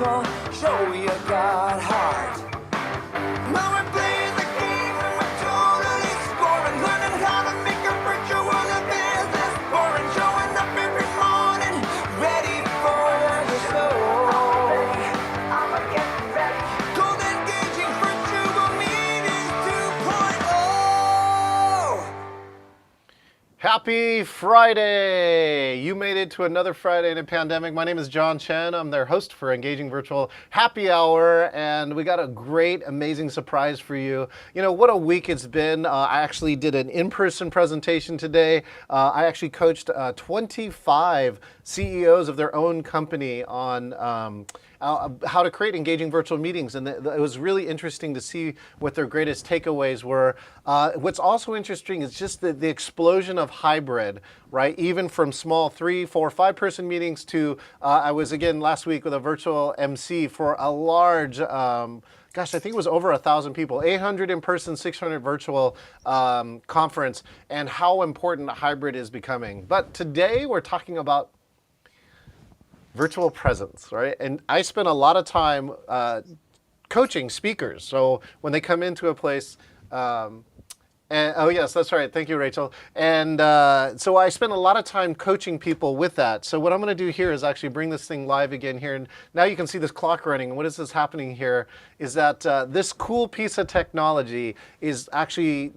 people, show you got heart. Now we're playing the game and we're totally scoring, learning how to make a virtual world of business boring, showing up every morning, ready for the show. I'ma get ready. Cold engaging virtual meetings 2.0. Happy Friday! You made it to another Friday in a pandemic. My name is John Chen. I'm their host for Engaging Virtual Happy Hour, and we got a great, amazing surprise for you. You know, what a week it's been. I actually did an in-person presentation today. I actually coached 25 CEOs of their own company on how to create engaging virtual meetings, and it was really interesting to see what their greatest takeaways were. What's also interesting is just the explosion of hybrid, right? Even from small 3, 4, 5-person meetings to, I was again last week with a virtual MC for a large, gosh, I think it was over 1,000 people, 800 in person, 600 virtual conference, and how important hybrid is becoming. But today we're talking about virtual presence, right? And I spend a lot of time coaching speakers. So when they come into a place, and oh yes, that's right. Thank you, Rachel. And so I spend a lot of time coaching people with that. So what I'm going to do here is actually bring this thing live again here. And now you can see this clock running. And what is this happening here is that this cool piece of technology is actually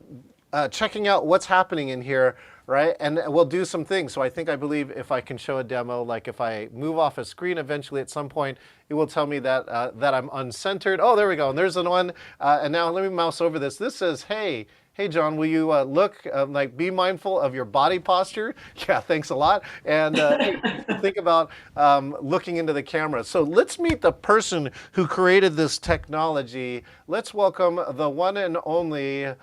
checking out what's happening in here, right? And we'll do some things. So I believe if I can show a demo, like if I move off a screen eventually at some point, it will tell me that that I'm uncentered. Oh, there we go. And there's the one. And now let me mouse over this. This says, hey, John, will you look, be mindful of your body posture? Yeah, thanks a lot. And think about looking into the camera. So let's meet the person who created this technology. Let's welcome the one and only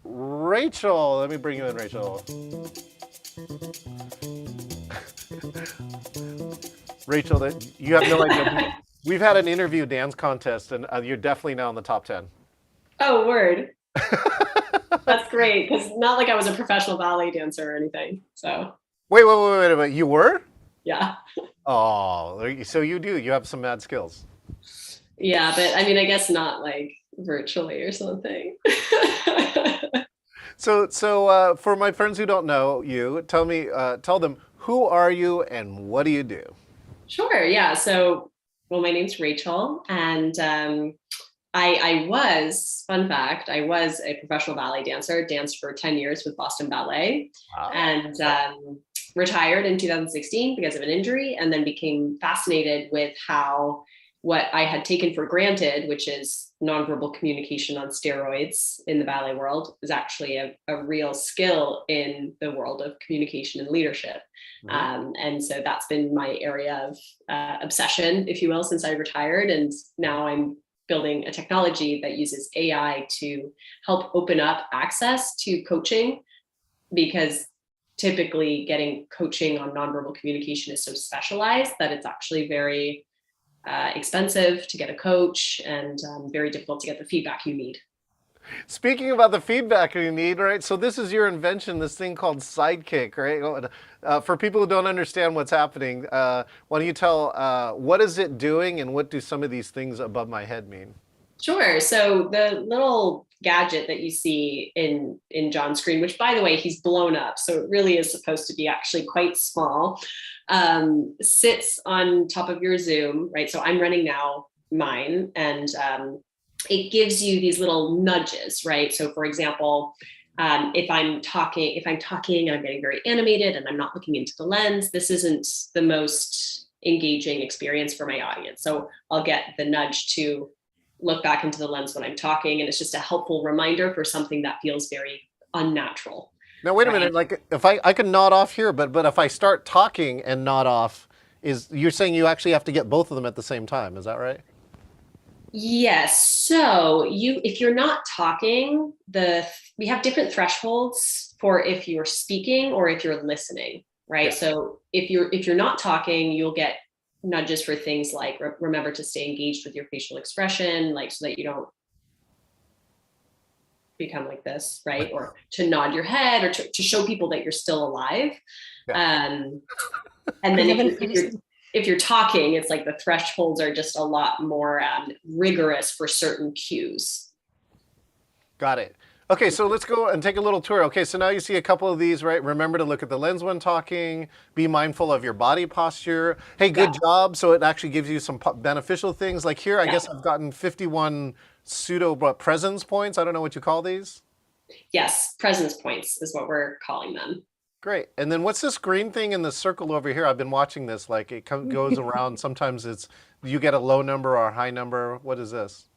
Rachel. Let me bring you in, Rachel. Rachel, you have no idea. We've had an interview dance contest, and you're definitely now in the top 10. Oh, word. That's great, because not like I was a professional ballet dancer or anything. So. Wait. You were? Yeah. Oh, so you have some mad skills. Yeah, but I mean, I guess not like virtually or something. So for my friends who don't know you, tell them, who are you and what do you do? Sure. Yeah. So, well, my name's Rachel, and fun fact, I was a professional ballet dancer, danced for 10 years with Boston Ballet, Wow. and retired in 2016 because of an injury, and then became fascinated with how what I had taken for granted, which is nonverbal communication on steroids in the ballet world, is actually a real skill in the world of communication and leadership. Mm-hmm. And so that's been my area of obsession, if you will, since I retired. And now I'm building a technology that uses AI to help open up access to coaching, because typically getting coaching on nonverbal communication is so specialized that it's actually very expensive to get a coach, and very difficult to get the feedback you need. Speaking about the feedback you need, right? So this is your invention, this thing called Sidekick, right? For people who don't understand what's happening, why don't you tell what is it doing and what do some of these things above my head mean? Sure. So the little gadget that you see in John's screen, which by the way, he's blown up, so it really is supposed to be actually quite small, sits on top of your Zoom, right? So I'm running now mine, and it gives you these little nudges, right? So for example, if I'm talking and I'm getting very animated and I'm not looking into the lens, this isn't the most engaging experience for my audience. So I'll get the nudge to look back into the lens when I'm talking, and it's just a helpful reminder for something that feels very unnatural. Now, wait a minute, like if I can nod off here, but if I start talking and nod off, you're saying you actually have to get both of them at the same time, is that right? Yes. So if you're not talking, we have different thresholds for if you're speaking or if you're listening, right? Yeah. So if you're not talking, you'll get nudges for things like remember to stay engaged with your facial expression, like so that you don't become like this, right? Or to nod your head, or to show people that you're still alive. Yeah. And then if you're talking, it's like the thresholds are just a lot more rigorous for certain cues. Got it. Okay, so let's go and take a little tour. Okay, so now you see a couple of these, right? Remember to look at the lens when talking. Be mindful of your body posture. Hey, good job. So it actually gives you some beneficial things. Like here, I guess I've gotten 51 pseudo presence points. I don't know what you call these. Yes, presence points is what we're calling them. Great. And then what's this green thing in the circle over here? I've been watching this. Like it goes around. Sometimes it's you get a low number or a high number. What is this?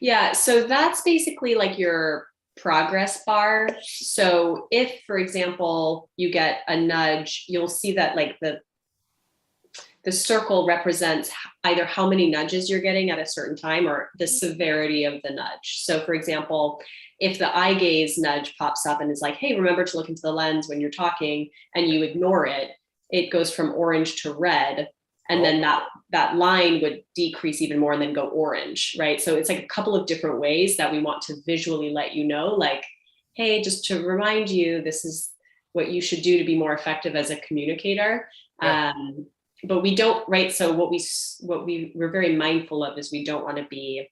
Yeah, so that's basically like your progress bar. So if, for example, you get a nudge, you'll see that like the circle represents either how many nudges you're getting at a certain time or the severity of the nudge. So for example, if the eye gaze nudge pops up and is like, hey, remember to look into the lens when you're talking, and you ignore it, it goes from orange to red. And then that line would decrease even more and then go orange, right? So it's like a couple of different ways that we want to visually let you know, like, hey, just to remind you, this is what you should do to be more effective as a communicator. Yeah. But we don't, right? So what we're very mindful of is we don't want to be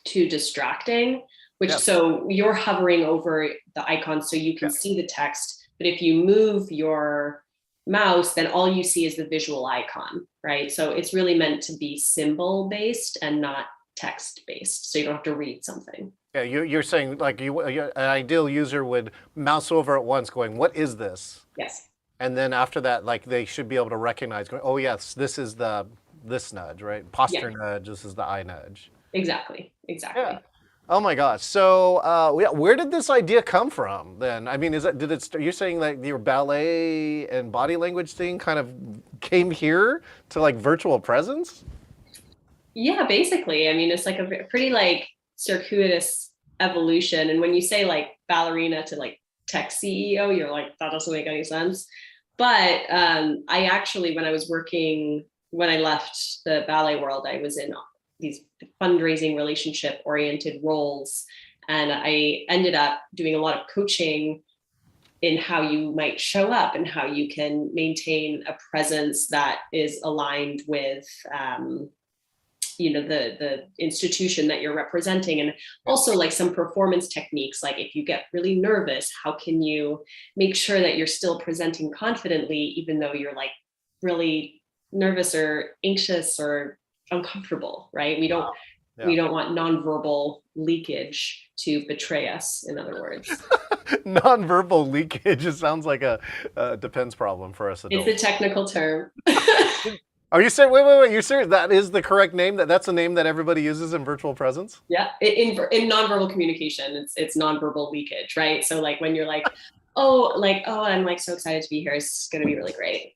too distracting, so you're hovering over the icon so you can see the text. But if you move your mouse, then all you see is the visual icon, right? So it's really meant to be symbol based and not text based. So you don't have to read something. Yeah, you're saying like an ideal user would mouse over at once going, what is this? Yes. And then after that, like they should be able to recognize, going, oh yes, this is this nudge, right? Posture nudge, this is the eye nudge. Exactly. Yeah. Oh my gosh. So, where did this idea come from then? I mean, you're saying that your ballet and body language thing kind of came here to like virtual presence? Yeah, basically. I mean, it's like a pretty like circuitous evolution. And when you say like ballerina to like tech CEO, you're like, that doesn't make any sense. But I actually, when I left the ballet world, I was in these fundraising relationship oriented roles. And I ended up doing a lot of coaching in how you might show up and how you can maintain a presence that is aligned with, the institution that you're representing. And also like some performance techniques, like if you get really nervous, how can you make sure that you're still presenting confidently, even though you're like really nervous or anxious or uncomfortable, right? We don't want nonverbal leakage to betray us, in other words. Nonverbal leakage. It sounds like a defense problem for us adults. It's a technical term. Are you saying, wait, you're serious? That is the correct name? That's a name that everybody uses in virtual presence? Yeah, in nonverbal communication, it's nonverbal leakage, right? So like when you're like, oh, I'm like so excited to be here. It's going to be really great.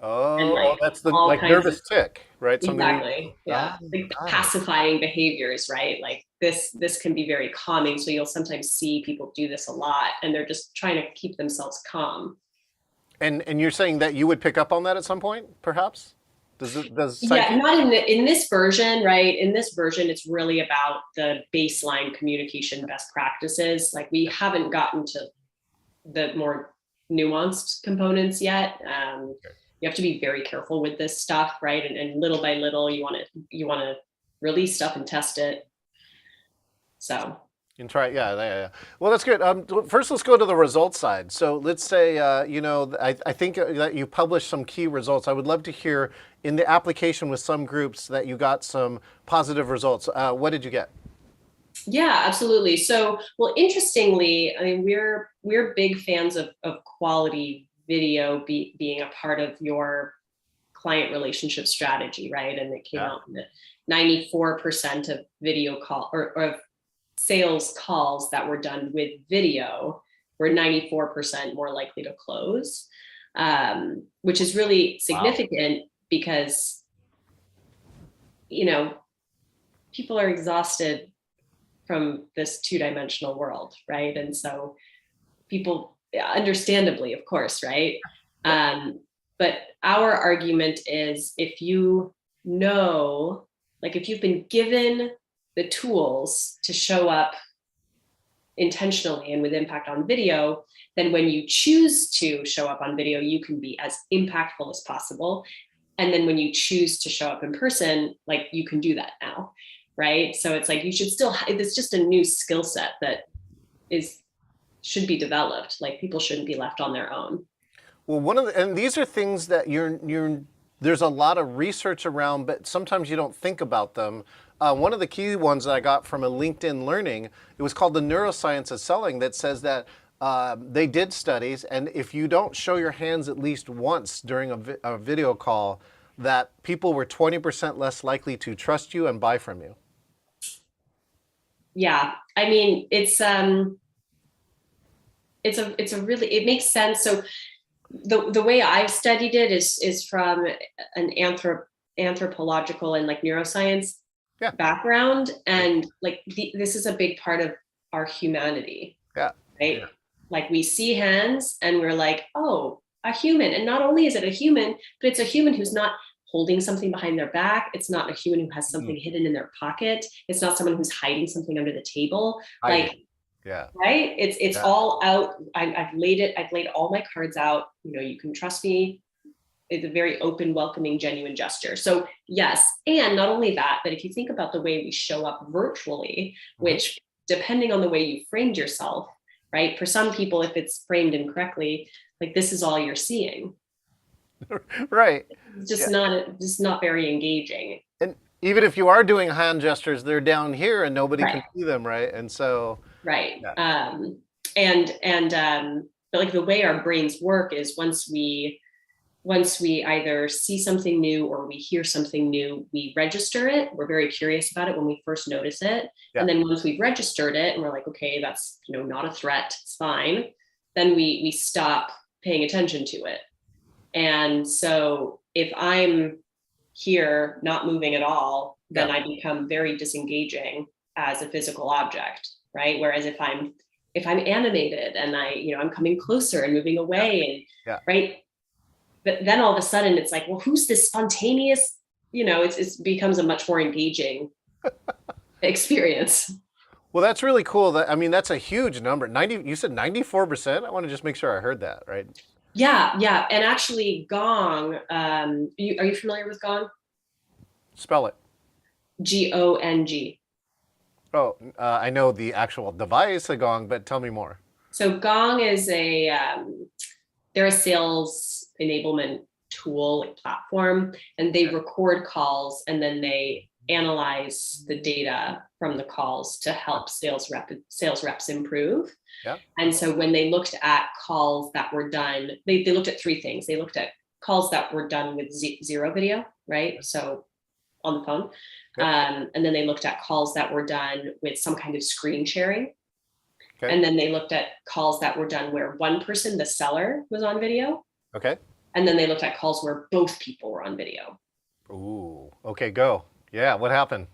Oh, that's the like nervous tick, right? Exactly. Yeah. Like pacifying behaviors, right? Like this can be very calming. So you'll sometimes see people do this a lot and they're just trying to keep themselves calm. And you're saying that you would pick up on that at some point, perhaps? Does yeah, not in this version, right? In this version, it's really about the baseline communication best practices. Like we haven't gotten to the more nuanced components yet. You have to be very careful with this stuff, right? And little by little, you want to release stuff and test it. So. You can try it, yeah. Well, that's good. First, let's go to the results side. So let's say, I think that you published some key results. I would love to hear in the application with some groups that you got some positive results. What did you get? Yeah, absolutely. So, well, interestingly, I mean, we're big fans of quality video being a part of your client relationship strategy, right? And it came out that 94% of video call or of sales calls that were done with video were 94% more likely to close, which is really significant because, people are exhausted from this two-dimensional world, right? And so people, understandably, of course, right? But our argument is if you've been given the tools to show up intentionally and with impact on video, then when you choose to show up on video, you can be as impactful as possible. And then when you choose to show up in person, like you can do that now, right? So it's like you should still, it's just a new skill set that should be developed. Like people shouldn't be left on their own. Well, and these are things that there's a lot of research around, but sometimes you don't think about them. One of the key ones that I got from a LinkedIn Learning, it was called the Neuroscience of Selling, that says that they did studies, and if you don't show your hands at least once during a video call, that people were 20% less likely to trust you and buy from you. Yeah, I mean, it's a really, it makes sense. So the way I've studied it is from an anthropological and like neuroscience background, and like this is a big part of our humanity. Yeah. Right. Yeah. Like we see hands and we're like, oh, a human. And not only is it a human, but it's a human who's not holding something behind their back. It's not a human who has something hidden in their pocket. It's not someone who's hiding something under the table. Yeah. Right. It's all out. I've laid all my cards out. You know, you can trust me. It's a very open, welcoming, genuine gesture. So yes. And not only that, but if you think about the way we show up virtually, which depending on the way you framed yourself, right? For some people, if it's framed incorrectly, like this is all you're seeing. Right. It's just not very engaging. And even if you are doing hand gestures, they're down here and nobody can see them, right? And so right. But like the way our brains work is once we either see something new or we hear something new, we register it. We're very curious about it when we first notice it. Yeah. And then once we've registered it and we're like, okay, that's, you know, not a threat, it's fine. Then we stop paying attention to it. And so if I'm here not moving at all, then I become very disengaging as a physical object, right? Whereas if I'm animated and I'm coming closer and moving away and right. But then all of a sudden it's like, well, who's this spontaneous, it becomes a much more engaging experience. Well, that's really cool. That's a huge number. You said 94%? I want to just make sure I heard that, right? Yeah. And actually Gong, are you familiar with Gong? Spell it. Gong. Oh, I know the actual device, a Gong, but tell me more. So Gong is they're a sales enablement tool platform, and they record calls and then they analyze the data from the calls to help sales reps improve. Yeah. And so when they looked at calls that were done, they looked at three things. They looked at calls that were done with zero video, right? So on the phone. Yep. And then they looked at calls that were done with some kind of screen sharing. Okay. And then they looked at calls that were done where one person, the seller, was on video. Okay. And then they looked at calls where both people were on video. Ooh, okay, go. Yeah, what happened?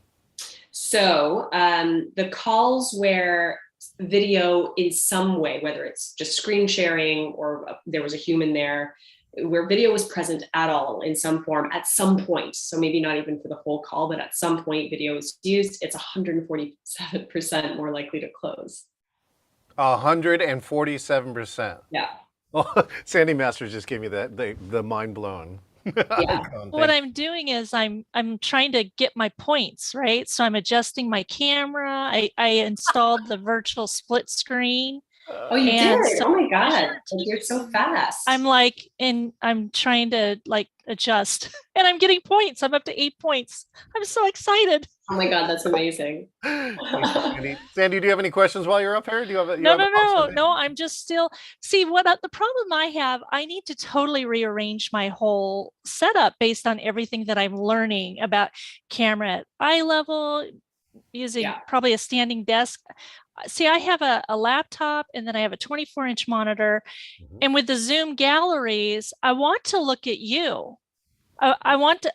So the calls where video in some way, whether it's just screen sharing or there was a human there, where video was present at all in some form at some point, so maybe not even for the whole call, but at some point video was used, it's 147% more likely to close. 147%. Yeah. Oh, Sandy Masters just gave me the mind blown. Yeah. What I'm doing is I'm trying to get my points, right? So I'm adjusting my camera. I installed the virtual split screen. Oh, you did? So, oh my God. You're so fast. I'm trying to adjust and I'm getting points. I'm up to 8 points. I'm so excited. Oh my God, that's amazing. Sandy, do you have any questions while you're up here? Do you have No, I'm just still, the problem I have, I need to totally rearrange my whole setup based on everything that I'm learning about camera at eye level, using probably a standing desk. See, I have a laptop and then I have a 24-inch monitor. Mm-hmm. And with the Zoom galleries, I want to look at you. I want to,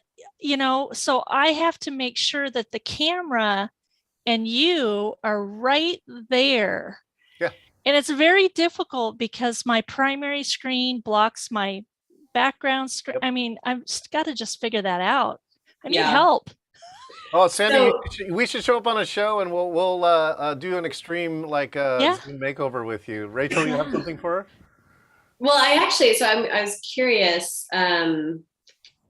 so I have to make sure that the camera and you are right there. Yeah. And it's very difficult because my primary screen blocks my background screen. Yep. I've got to just figure that out. I need help. Oh, Sandy, we should show up on a show and we'll do an extreme Zoom makeover with you. Rachel, you have something for her? Well, I was curious.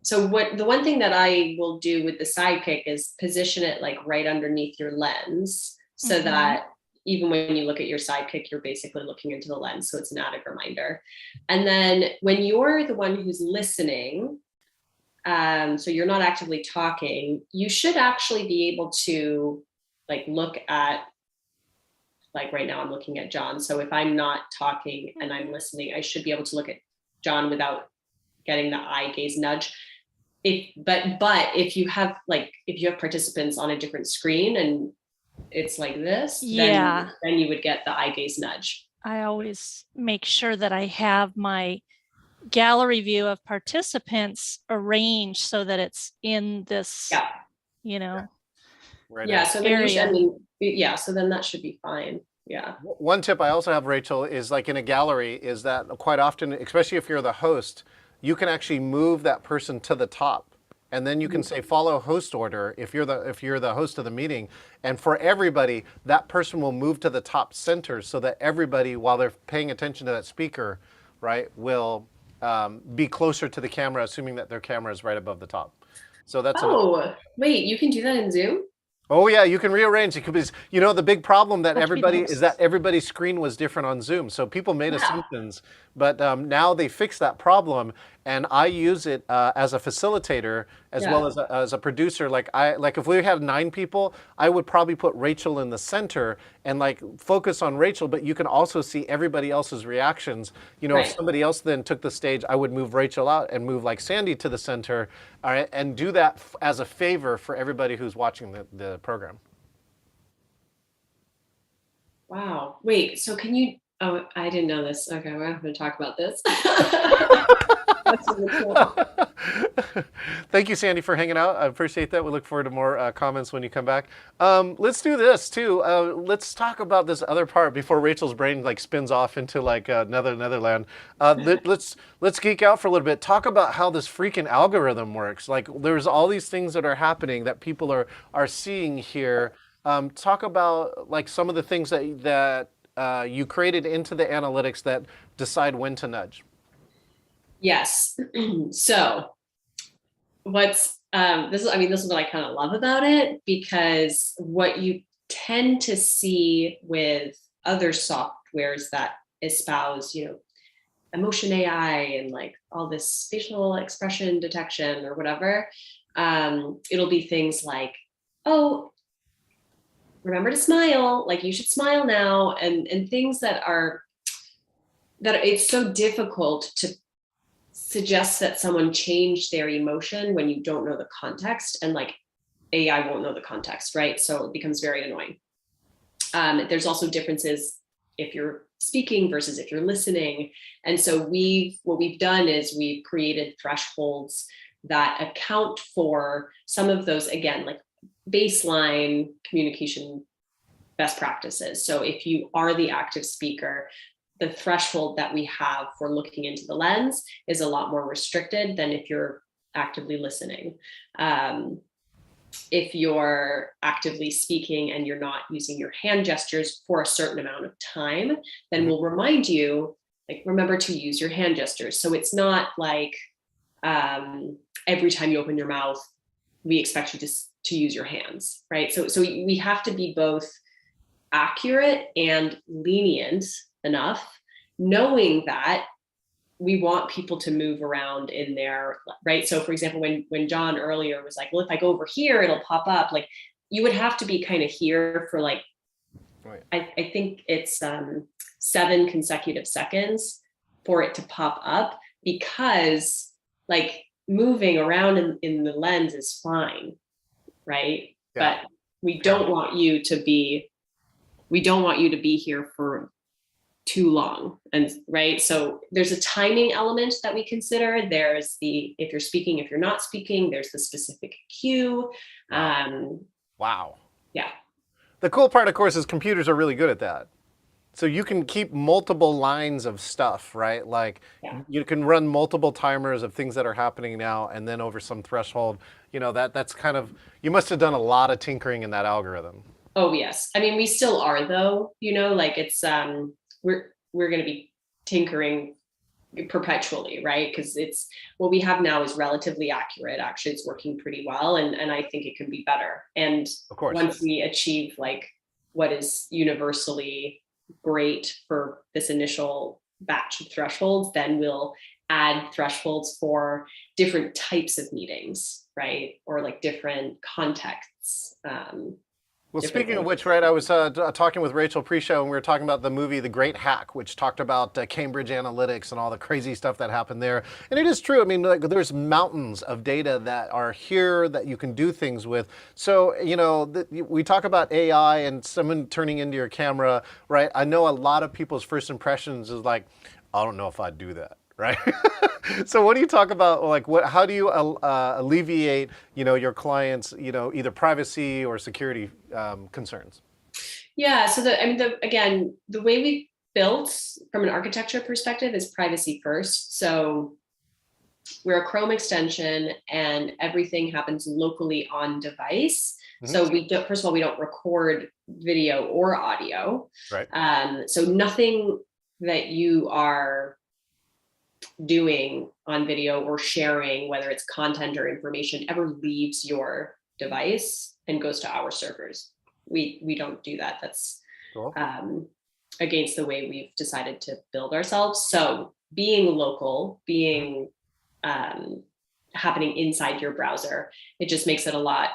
So what the one thing that I will do with the Sidekick is position it like right underneath your lens, so that even when you look at your Sidekick, you're basically looking into the lens. So it's an added reminder. And then when you're the one who's listening, so you're not actively talking, you should actually be able to like look at, like right now I'm looking at John. So if I'm not talking and I'm listening, I should be able to look at John without getting the eye gaze nudge. But if you have participants on a different screen and it's like this, then you would get the eye gaze nudge. I always make sure that I have my gallery view of participants arranged so that it's in this, Right. Yeah. So then area. so then that should be fine. Yeah. One tip I also have, Rachel, is like in a gallery, is that quite often, especially if you're the host, you can actually move that person to the top, and then you can say follow host order if you're the host of the meeting, and for everybody that person will move to the top center so that everybody, while they're paying attention to that speaker, right, will be closer to the camera, assuming that their camera is right above the top. So that's wait, you can do that in Zoom? Oh yeah, you can rearrange it because the big problem that everybody's screen was different on Zoom. So people made assumptions, but now they fixed that problem, and I use it as a facilitator as well as a producer. Like if we had 9 people, I would probably put Rachel in the center and like focus on Rachel, but you can also see everybody else's reactions. If somebody else then took the stage, I would move Rachel out and move like Sandy to the center, all right, and do that as a favor for everybody who's watching the program. Wow. Wait, so can you, I didn't know this. Okay, we're going to talk about this. That's really cool. Thank you, Sandy, for hanging out. I appreciate that. We look forward to more comments when you come back. Let's do this too. Let's talk about this other part before Rachel's brain like spins off into like Netherland. Let's geek out for a little bit. Talk about how this freaking algorithm works. Like there's all these things that are happening that people are seeing here. Talk about like some of the things that you created into the analytics that decide when to nudge. Yes. So this is what I kind of love about it, because what you tend to see with other softwares that espouse, emotion AI and like all this facial expression detection or whatever, it'll be things like, oh, remember to smile, like you should smile now, and things that it's so difficult to suggest that someone change their emotion when you don't know the context, and like AI won't know the context, right? So it becomes very annoying. There's also differences if you're speaking versus if you're listening. And so what we've done is we've created thresholds that account for some of those, again, like baseline communication best practices. So if you are the active speaker, the threshold that we have for looking into the lens is a lot more restricted than if you're actively listening. If you're actively speaking and you're not using your hand gestures for a certain amount of time, then we'll remind you, like, remember to use your hand gestures. So it's not like every time you open your mouth, we expect you to use your hands, right? So we have to be both accurate and lenient enough, knowing that we want people to move around in there, right? So for example, when John earlier was like, well, if I go over here, it'll pop up, like you would have to be kind of here for like, right. I think it's 7 consecutive seconds for it to pop up, because like moving around in the lens is fine, right? Yeah. But we don't want you to be here for too long, and right. So there's a timing element that we consider. There's the if you're speaking, if you're not speaking. There's the specific cue. Wow. Yeah. The cool part, of course, is computers are really good at that. So you can keep multiple lines of stuff, right? Like you can run multiple timers of things that are happening now, and then over some threshold, that's kind of, you must have done a lot of tinkering in that algorithm. Oh yes. I mean, we still are though, like it's, we're going to be tinkering perpetually, right? Because it's what we have now is relatively accurate. Actually, it's working pretty well, and I think it can be better. And Of course. once we achieve like what is universally great for this initial batch of thresholds, then we'll add thresholds for different types of meetings, right? Or like different contexts. Well, different speaking of things. which, right, I was talking with Rachel pre-show, and we were talking about the movie The Great Hack, which talked about Cambridge Analytics and all the crazy stuff that happened there. And it is true. I mean, like, there's mountains of data that are here that you can do things with. So, you know, we talk about AI and someone turning into your camera, right? I know a lot of people's first impressions is like, I don't know if I'd do that. Right. So what do you talk about? Like, how do you alleviate, you know, your clients, you know, either privacy or security concerns? Yeah. So again, the way we built from an architecture perspective is privacy first. So we're a Chrome extension, and everything happens locally on device. Mm-hmm. So we don't. First of all, we don't record video or audio. Right. So nothing that you are doing on video or sharing, whether it's content or information, ever leaves your device and goes to our servers. We don't do that. That's Cool. Against the way we've decided to build ourselves. So being local, being happening inside your browser, it just makes it a lot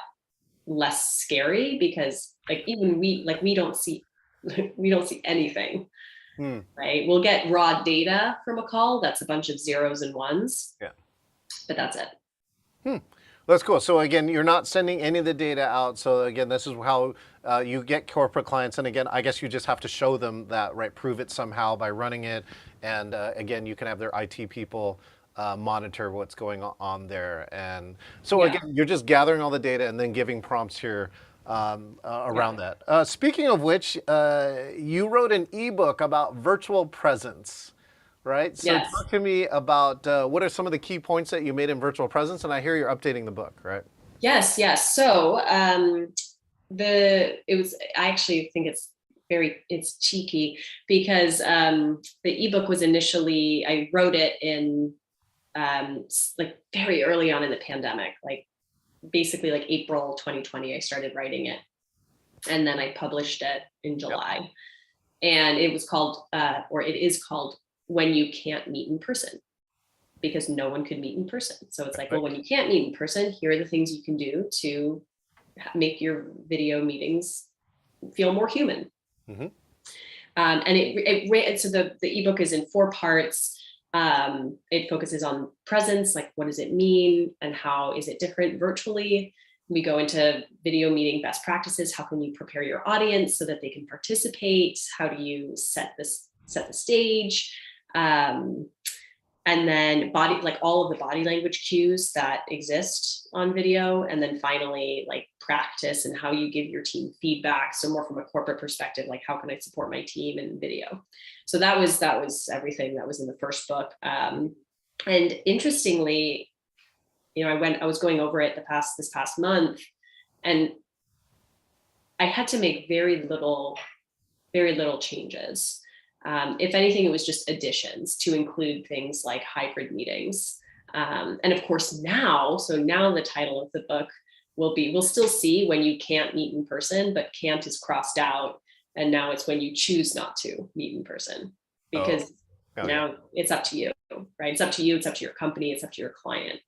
less scary, because like even we don't see anything. Right. We'll get raw data from a call. That's a bunch of zeros and ones. Yeah. But that's it. That's cool. So again, you're not sending any of the data out. So again, this is how you get corporate clients. And again, I guess you just have to show them that, right? Prove it somehow by running it. And again, you can have their IT people monitor what's going on there. And so again, you're just gathering all the data and then giving prompts here around that. Speaking of which, you wrote an ebook about virtual presence, right? So Yes. talk to me about what are some of the key points that you made in virtual presence, and I hear you're updating the book, right? Yes. So I actually think it's cheeky, because the ebook was initially, I wrote it in like very early on in the pandemic, like basically like April 2020, I started writing it. And then I published it in July. And it was called, or it is called, When You Can't Meet in Person, because no one could meet in person. So it's like, well, when you can't meet in person, here are the things you can do to make your video meetings feel more human. Mm-hmm. And so the ebook is in 4 parts. It focuses on presence, like what does it mean and how is it different virtually? We go into video meeting best practices. How can you prepare your audience so that they can participate? How do you set the stage? And then like all of the body language cues that exist on video. And then finally, like practice and how you give your team feedback. So more from a corporate perspective, like how can I support my team in video? So that was everything that was in the first book. And interestingly, you know, I was going over it this past month, and I had to make very little changes. If anything, it was just additions to include things like hybrid meetings. And of course now the title of the book we'll still see when you can't meet in person, but can't is crossed out. And now it's when you choose not to meet in person, because now it's up to you, right? It's up to you. It's up to your company. It's up to your client.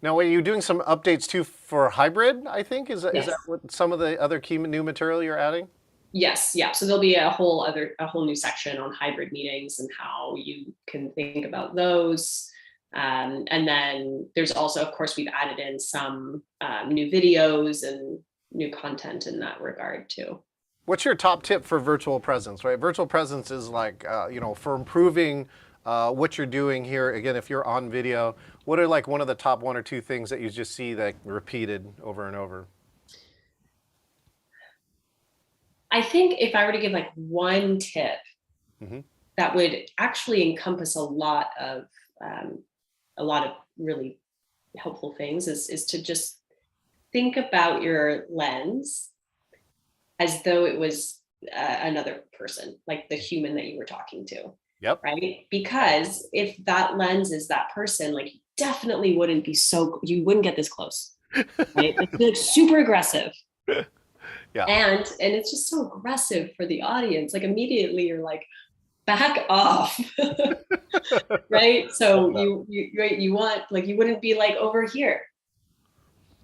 Now, are you doing some updates too for hybrid, I think? Is that what some of the other key new material you're adding? Yes. Yeah. So there'll be a whole new section on hybrid meetings and how you can think about those. And then there's also, of course, we've added in some new videos and new content in that regard too. What's your top tip for virtual presence, right? Virtual presence is like, you know, for improving what you're doing here. Again, if you're on video, what are like one of the top 1 or 2 things that you just see that repeated over and over? I think if I were to give like one tip, that would actually encompass a lot of really helpful things, is to just think about your lens as though it was another person, like the human that you were talking to. Yep. right? Because if that lens is that person, like you definitely wouldn't be you wouldn't get this close, right? Like super aggressive. Yeah. And it's just so aggressive for the audience. Like immediately you're like, back off. Right? So you want, like, you wouldn't be like over here,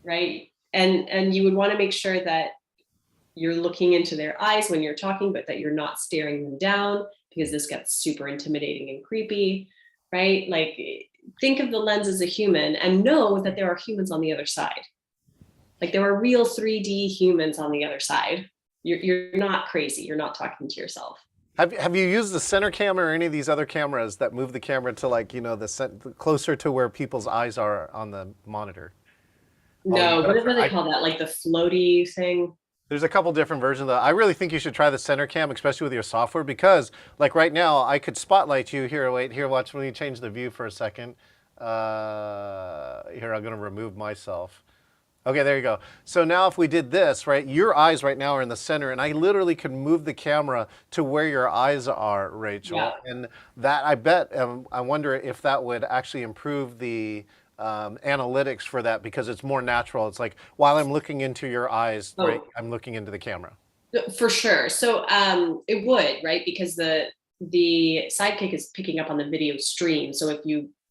right? And you would want to make sure that you're looking into their eyes when you're talking, but that you're not staring them down, because this gets super intimidating and creepy, right? Like, think of the lens as a human and know that there are humans on the other side. Like, there are real 3D humans on the other side. You're not crazy. You're not talking to yourself. Have you used the center camera or any of these other cameras that move the camera to, like, you know, closer to where people's eyes are on the monitor? No, what do they call that? Like the floaty thing? There's a couple different versions of that. I really think you should try the center cam, especially with your software, because like right now I could spotlight you here. Wait, here, watch me change the view for a second. Here, I'm going to remove myself. Okay, there you go. So now if we did this, right, your eyes right now are in the center, and I literally can move the camera to where your eyes are, Rachel. Yeah. And that, I bet, I wonder if that would actually improve the analytics for that, because it's more natural. It's like, while I'm looking into your eyes, right, I'm looking into the camera. For sure. So it would, right? Because the Sidekick is picking up on the video stream. So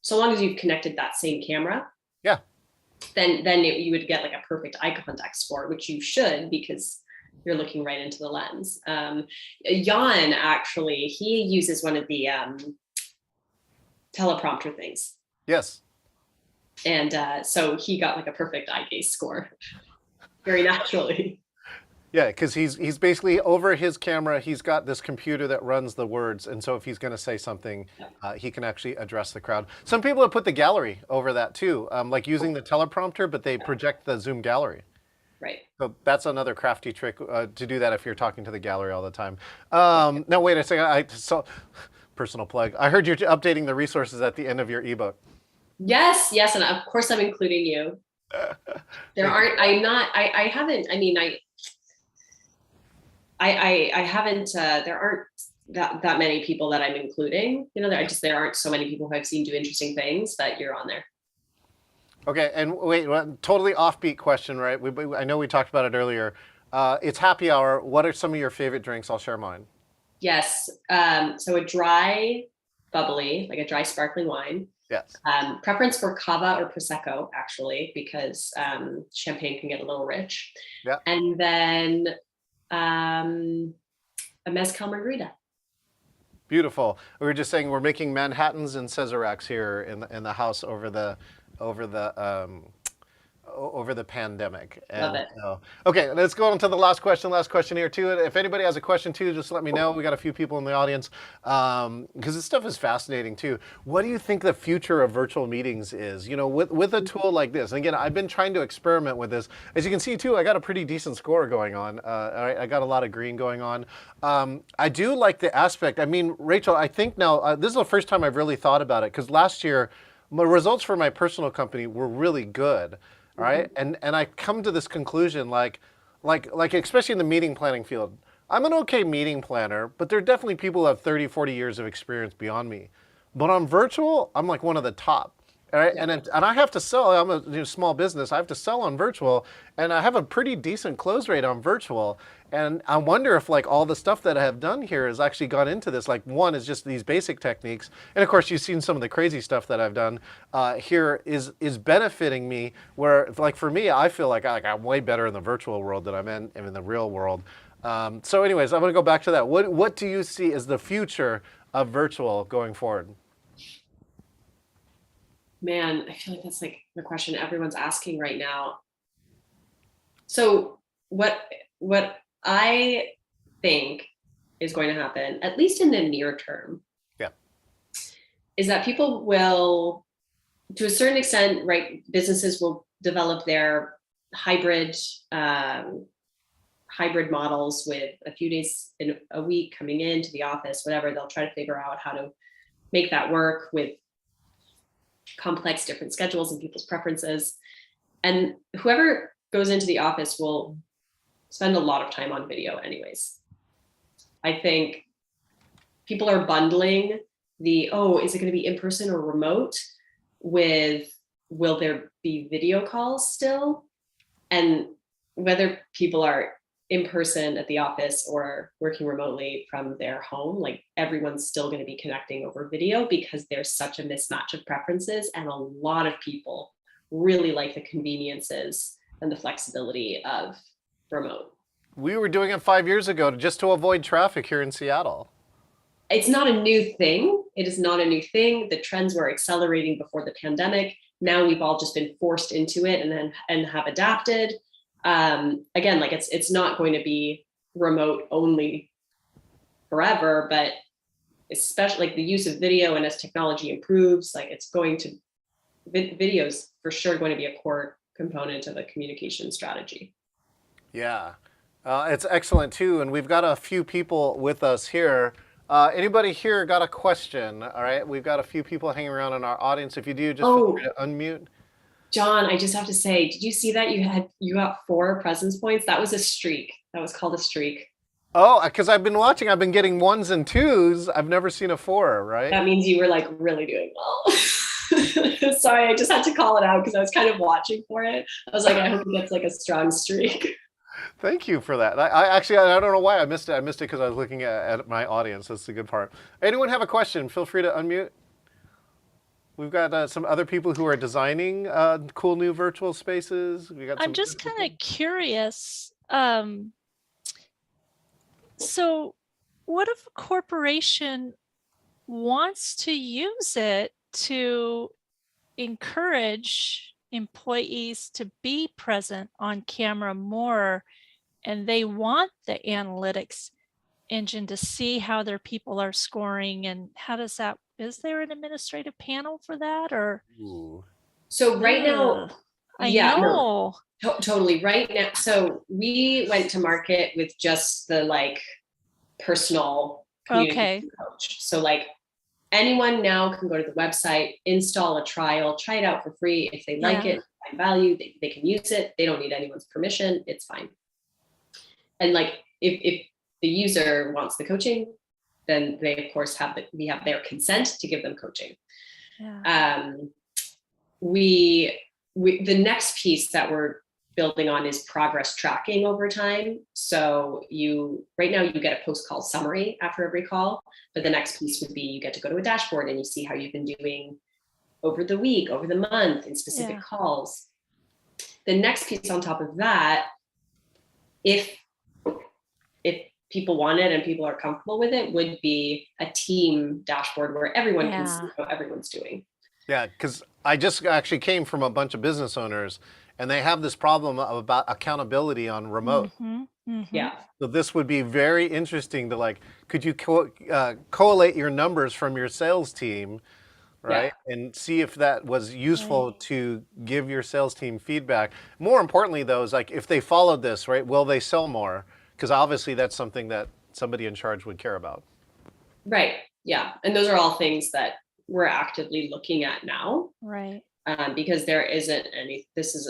so long as you've connected that same camera, yeah, then you would get like a perfect eye contact score, which you should, because you're looking right into the lens. Jan, actually, he uses one of the teleprompter things. Yes. And so he got like a perfect eye gaze score very naturally. Yeah, because he's basically over his camera. He's got this computer that runs the words, and so if he's going to say something, he can actually address the crowd. Some people have put the gallery over that too, like using the teleprompter, but they project the Zoom gallery. Right. So that's another crafty trick to do that if you're talking to the gallery all the time. Now wait a second. Personal plug. I heard you're updating the resources at the end of your ebook. Yes, and of course I'm including you. I haven't, there aren't that many people that I'm including. You know, there aren't so many people who I've seen do interesting things, but you're on there. Okay, and wait, totally offbeat question, right? I know we talked about it earlier. It's happy hour. What are some of your favorite drinks? I'll share mine. Yes, so a dry bubbly, like a dry sparkling wine. Yes. Preference for cava or prosecco, actually, because champagne can get a little rich. Yeah. And then a mezcal margarita. Beautiful. We were just saying we're making Manhattans and Sazeracs here in the house over the pandemic. Love it. Okay, let's go on to the last question here too. If anybody has a question too, just let me know. We got a few people in the audience, because this stuff is fascinating too. What do you think the future of virtual meetings is? You know, with a tool like this. And again, I've been trying to experiment with this. As you can see too, I got a pretty decent score going on. I got a lot of green going on. I do like the aspect. I mean, Rachel, I think now this is the first time I've really thought about it, because last year my results for my personal company were really good. Right, and I come to this conclusion, like especially in the meeting planning field, I'm an okay meeting planner, but there are definitely people who have 30, 40 years of experience beyond me. But on virtual, I'm like one of the top. All right, and I have to sell. I'm a small business. I have to sell on virtual, and I have a pretty decent close rate on virtual. And I wonder if like all the stuff that I have done here has actually gone into this. Like one is just these basic techniques, and of course you've seen some of the crazy stuff that I've done here is benefiting me. Where like for me, I feel like I'm way better in the virtual world than I'm in the real world. So, anyways, I'm going to go back to that. What do you see as the future of virtual going forward? Man, I feel like that's like the question everyone's asking right now. So what I think is going to happen, at least in the near term, is that people will, to a certain extent, right, businesses will develop their hybrid models with a few days in a week coming into the office, whatever. They'll try to figure out how to make that work with complex different schedules and people's preferences. And whoever goes into the office will spend a lot of time on video anyways. I think people are bundling is it going to be in person or remote? Will there be video calls still? And whether people are in person at the office or working remotely from their home, like everyone's still going to be connecting over video because there's such a mismatch of preferences. And a lot of people really like the conveniences and the flexibility of remote. We were doing it 5 years ago just to avoid traffic here in Seattle. It's not a new thing. It is not a new thing. The trends were accelerating before the pandemic. Now we've all just been forced into it and have adapted. Again, like it's not going to be remote only forever, but especially like the use of video, and as technology improves, like it's going to, video's for sure going to be a core component of a communication strategy. Yeah, it's excellent too. And we've got a few people with us here. Anybody here got a question? All right, we've got a few people hanging around in our audience. If you do, just feel free to unmute. John, I just have to say, did you see that you got 4 presence points? That was a streak. That was called a streak. Oh, because I've been watching. I've been getting 1s and 2s. I've never seen a 4, right? That means you were like really doing well. Sorry, I just had to call it out because I was kind of watching for it. I was like, I hope he gets like a strong streak. Thank you for that. I don't know why I missed it. I missed it because I was looking at my audience. That's the good part. Anyone have a question? Feel free to unmute. We've got some other people who are designing cool new virtual spaces. I'm just kind of curious. So what if a corporation wants to use it to encourage employees to be present on camera more, and they want the analytics engine to see how their people are scoring, and how does that, is there an administrative panel for that, or? Ooh. So right now, I know. No, totally right now. So we went to market with just the like personal communication coach. So like anyone now can go to the website, install a trial, try it out for free. If they like it, find value, they can use it. They don't need anyone's permission. It's fine. And like if the user wants the coaching, then they of course we have their consent to give them coaching. Yeah. The next piece that we're building on is progress tracking over time. So right now you get a post-call summary after every call, but the next piece would be you get to go to a dashboard and you see how you've been doing over the week, over the month, in specific calls. The next piece on top of that, if people want it and people are comfortable with it, would be a team dashboard where everyone can see how everyone's doing. Yeah, because I just actually came from a bunch of business owners, and they have this problem about accountability on remote. Mm-hmm, mm-hmm. Yeah. So this would be very interesting to like, could you collate your numbers from your sales team, right? Yeah. And see if that was useful to give your sales team feedback. More importantly though, is like if they followed this, right, will they sell more? Because obviously that's something that somebody in charge would care about. Right, yeah. And those are all things that we're actively looking at now. Right. Because there isn't this is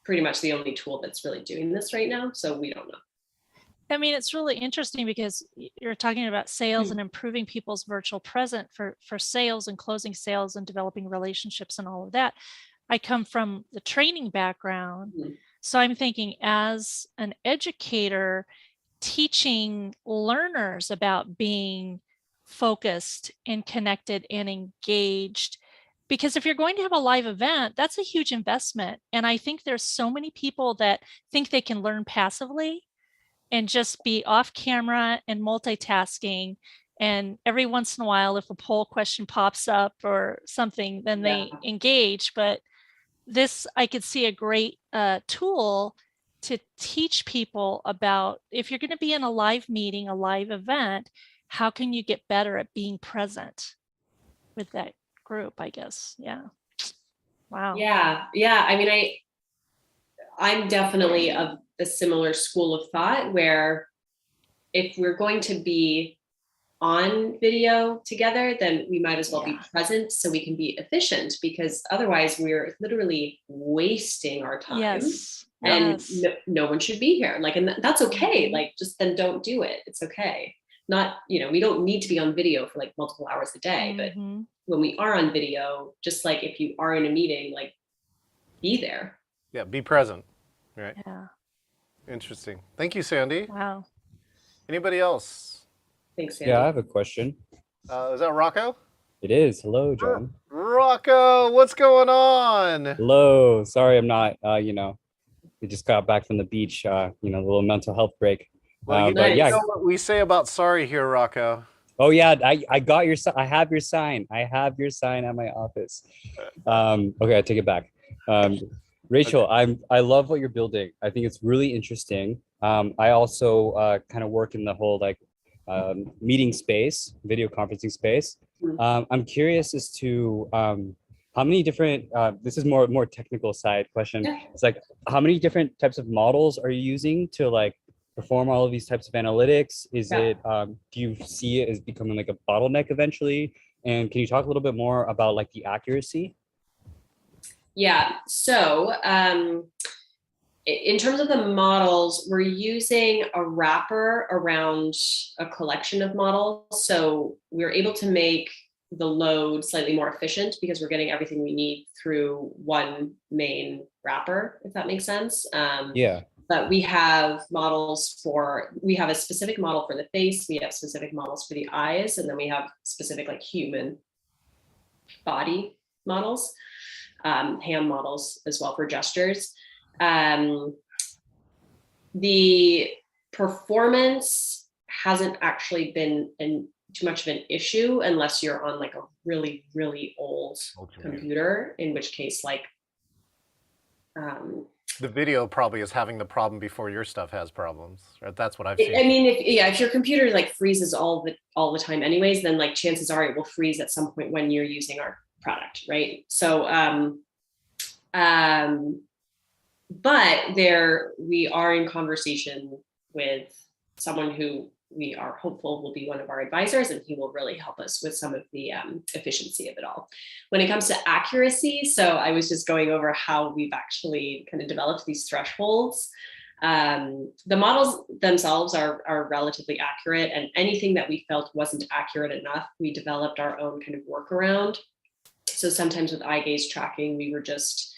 pretty much the only tool that's really doing this right now. So we don't know. I mean, it's really interesting because you're talking about sales and improving people's virtual presence for sales and closing sales and developing relationships and all of that. I come from the training background. So I'm thinking as an educator, teaching learners about being focused and connected and engaged. Because if you're going to have a live event, that's a huge investment. And I think there's so many people that think they can learn passively and just be off camera and multitasking. And every once in a while, if a poll question pops up or something, then they engage. But this, I could see a great tool to teach people about, if you're going to be in a live meeting, a live event, how can you get better at being present with that group, I guess. Yeah. Wow. Yeah. I mean, I'm definitely of a similar school of thought where if we're going to be on video together, then we might as well be present so we can be efficient, because otherwise we're literally wasting our time. And no one should be here. Like, and that's okay. Like, just then don't do it. It's okay. not, we don't need to be on video for like multiple hours a day, but Mhm. when we are on video, just like if you are in a meeting, like be there. Yeah, be present. Right. Yeah. Interesting. Thank you, Sandy. Wow. Anybody else? Thanks, Sandy. Yeah, I have a question. Is that Rocco? It is. Hello, John. Rocco, what's going on? Hello. Sorry, I'm not. We just got back from the beach. The little mental health break. Well, you but yeah. know what we say about sorry here, Rocco. Oh yeah, I got your. I have your sign. I have your sign at my office. Okay, I take it back. Rachel, Okay. I love what you're building. I think it's really interesting. I also kind of work in the whole meeting space, video conferencing space. I'm curious as to how many different. This is more technical side question. Yeah. It's like how many different types of models are you using to like perform all of these types of analytics? Is it do you see it as becoming like a bottleneck eventually? And can you talk a little bit more about like the accuracy? Yeah. So in terms of the models, we're using a wrapper around a collection of models. So we're able to make the load slightly more efficient because we're getting everything we need through one main wrapper, if that makes sense. Yeah. But we have we have a specific model for the face, we have specific models for the eyes, and then we have specific like human body models, hand models as well for gestures. The performance hasn't actually been too much of an issue unless you're on like a really, really old computer, in which case like the video probably is having the problem before your stuff has problems, right? That's what I've seen. I mean, if your computer like freezes all the time anyways, then like chances are it will freeze at some point when you're using our product, right? So but we are in conversation with someone who we are hopeful will be one of our advisors, and he will really help us with some of the efficiency of it all. When it comes to accuracy, so I was just going over how we've actually kind of developed these thresholds. The models themselves are relatively accurate, and anything that we felt wasn't accurate enough, we developed our own kind of workaround. So sometimes with eye gaze tracking, we were just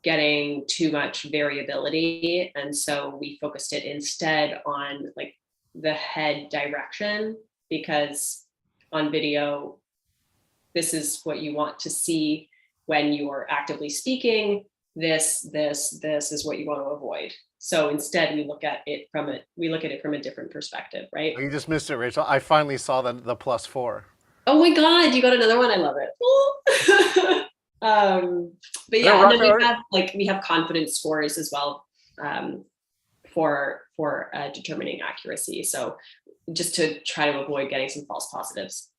getting too much variability, and so we focused it instead on like the head direction, because on video, this is what you want to see when you are actively speaking. This is what you want to avoid. So instead, we look at it from a different perspective, right? Oh, you just missed it, Rachel. I finally saw the +4. Oh my God, you got another one. I love it. But yeah, and then we have confidence scores as well for determining accuracy. So just to try to avoid getting some false positives.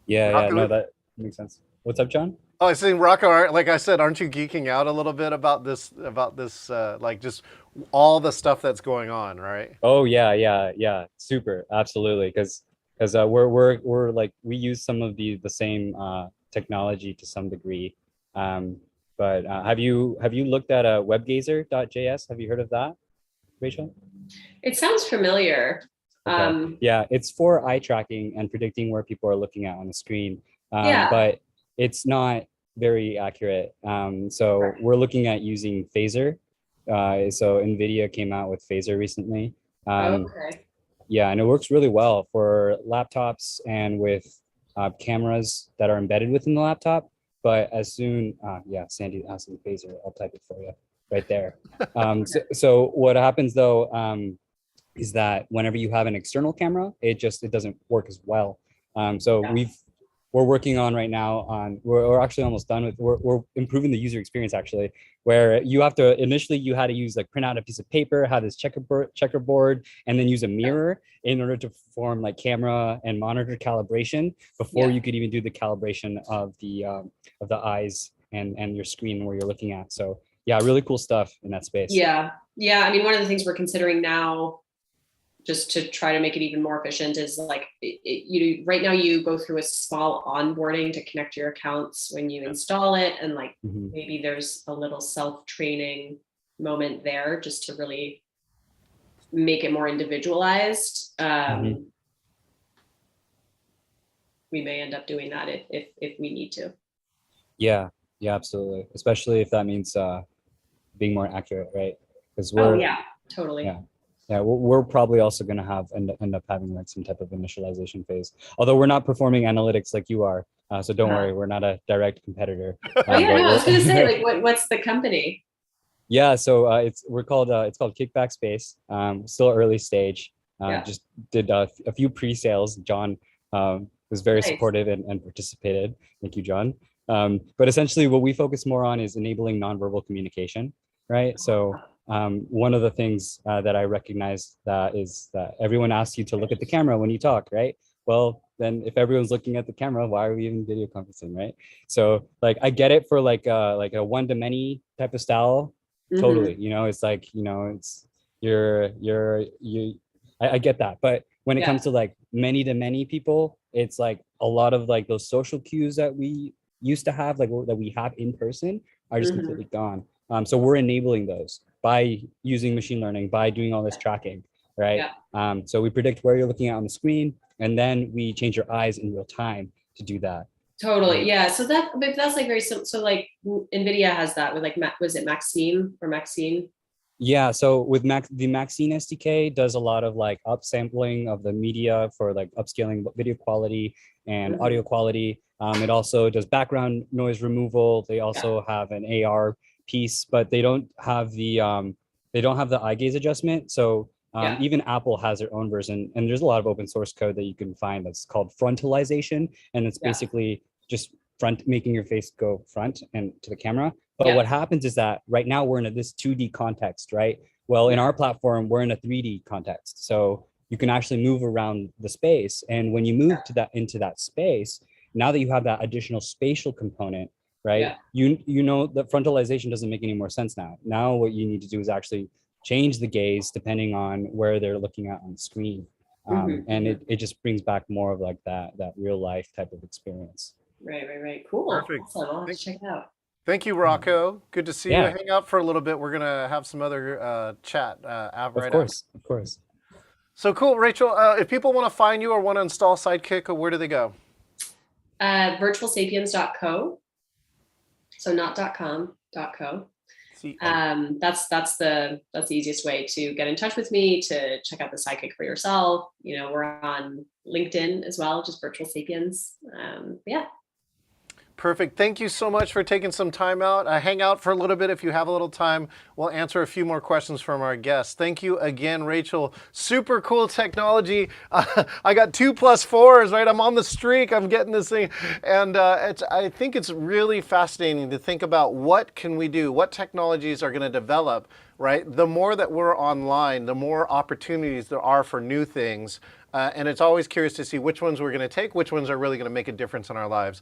Yeah, no, that makes sense. What's up, John? Oh, I was saying, Rocco, like I said, aren't you geeking out a little bit about this, like just all the stuff that's going on, right? Oh yeah, super, absolutely, because we're like we use some of the same technology to some degree, but have you looked at webgazer.js? Have you heard of that, Rachel? It sounds familiar. Okay. Yeah, it's for eye tracking and predicting where people are looking at on the screen, but it's not very accurate. So we're looking at using Phaser. So NVIDIA came out with Phaser recently. Okay. Yeah, and it works really well for laptops and with cameras that are embedded within the laptop. But as soon, Sandy asked me Phaser, I'll type it for you right there. So what happens though is that whenever you have an external camera, it doesn't work as well. So we're working on right now we're actually almost done with, we're improving the user experience actually, where you had to use like print out a piece of paper, have this checkerboard, and then use a mirror in order to perform like camera and monitor calibration before you could even do the calibration of the eyes and your screen where you're looking at. So yeah, really cool stuff in that space. Yeah. I mean, one of the things we're considering now, just to try to make it even more efficient, is like right now you go through a small onboarding to connect your accounts when you install it, and like maybe there's a little self-training moment there just to really make it more individualized. we may end up doing that if we need to. Yeah, yeah, absolutely. Especially if that means being more accurate, right? Because Oh we're yeah, totally. yeah, yeah, we're probably also going to have end up having like some type of initialization phase. Although we're not performing analytics like you are, so don't worry, we're not a direct competitor. Oh yeah, but no, I was gonna say, we're- like, what's the company? Yeah, so it's called Kickback Space. Still early stage. Yeah. Just did a few pre-sales. John was very Nice. supportive and participated. Thank you, John. But essentially, what we focus more on is enabling nonverbal communication, right? So one of the things that I recognize that is that everyone asks you to look at the camera when you talk, right? Well, then if everyone's looking at the camera, why are we even video conferencing, right? So like I get it for like a one-to-many type of style. Mhm. Totally, it's like, it's I get that, but when it Yeah. comes to like many to many people, it's like a lot of like those social cues that we used to have, like that we have in person, are just Mhm. completely gone. So we're enabling those by using machine learning, by doing all this tracking, right? So we predict where you're looking at on the screen, and then we change your eyes in real time to do that. Totally. Yeah. So that's like very simple. So like NVIDIA has that with like, was it Maxime or Maxine? Yeah, so with the Maxine SDK does a lot of like upsampling of the media for like upscaling video quality and Mhm. audio quality. It also does background noise removal. They also have an AR piece, but they don't have the eye gaze adjustment. So Yeah. even Apple has their own version, and there's a lot of open source code that you can find that's called frontalization, and it's Yeah. basically just making your face go front and to the camera. But Yeah. what happens is that right now we're in this 2D context, right? Well, in Yeah. our platform, we're in a 3D context. So you can actually move around the space. And when you move into that space, now that you have that additional spatial component, right? Yeah. You know that frontalization doesn't make any more sense now. Now what you need to do is actually change the gaze depending on where they're looking at on the screen. Mhm. And it just brings back more of like that real life type of experience. Right. Cool. Perfect. Awesome. I'll have to check it out. Thank you, Rocco. Good to see you. Yeah. Hang out for a little bit. We're gonna have some other chat right after. Of course. So cool, Rachel. If people want to find you or want to install Sidekick, where do they go? Virtualsapiens.co. So not .com, .co. That's the easiest way to get in touch with me, to check out the Sidekick for yourself. We're on LinkedIn as well, just Virtual Sapiens. Yeah. Perfect. Thank you so much for taking some time out. Hang out for a little bit if you have a little time. We'll answer a few more questions from our guests. Thank you again, Rachel. Super cool technology. I got 2+4s, right? I'm on the streak. I'm getting this thing. And I think it's really fascinating to think about what can we do, what technologies are going to develop, right? The more that we're online, the more opportunities there are for new things. And it's always curious to see which ones we're going to take, which ones are really going to make a difference in our lives.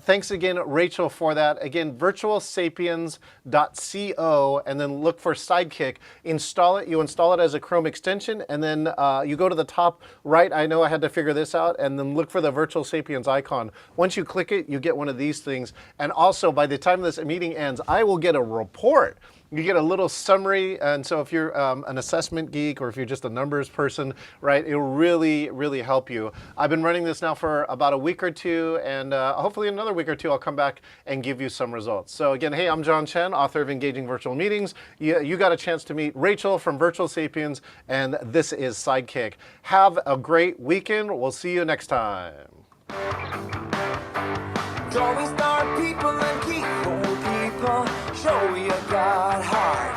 Thanks again, Rachel, for that. Again, virtualsapiens.co, and then look for Sidekick. Install it. You install it as a Chrome extension, and then you go to the top right. I know I had to figure this out, and then look for the Virtual Sapiens icon. Once you click it, you get one of these things. And also, by the time this meeting ends, I will get a report. You get a little summary, and so if you're an assessment geek or if you're just a numbers person, right, it'll really, really help you. I've been running this now for about a week or two, and hopefully in another week or two I'll come back and give you some results. So again, hey, I'm John Chen, author of Engaging Virtual Meetings. You got a chance to meet Rachel from Virtual Sapiens, and this is Sidekick. Have a great weekend. We'll see you next time. Always start people and keep old people. Show you got heart.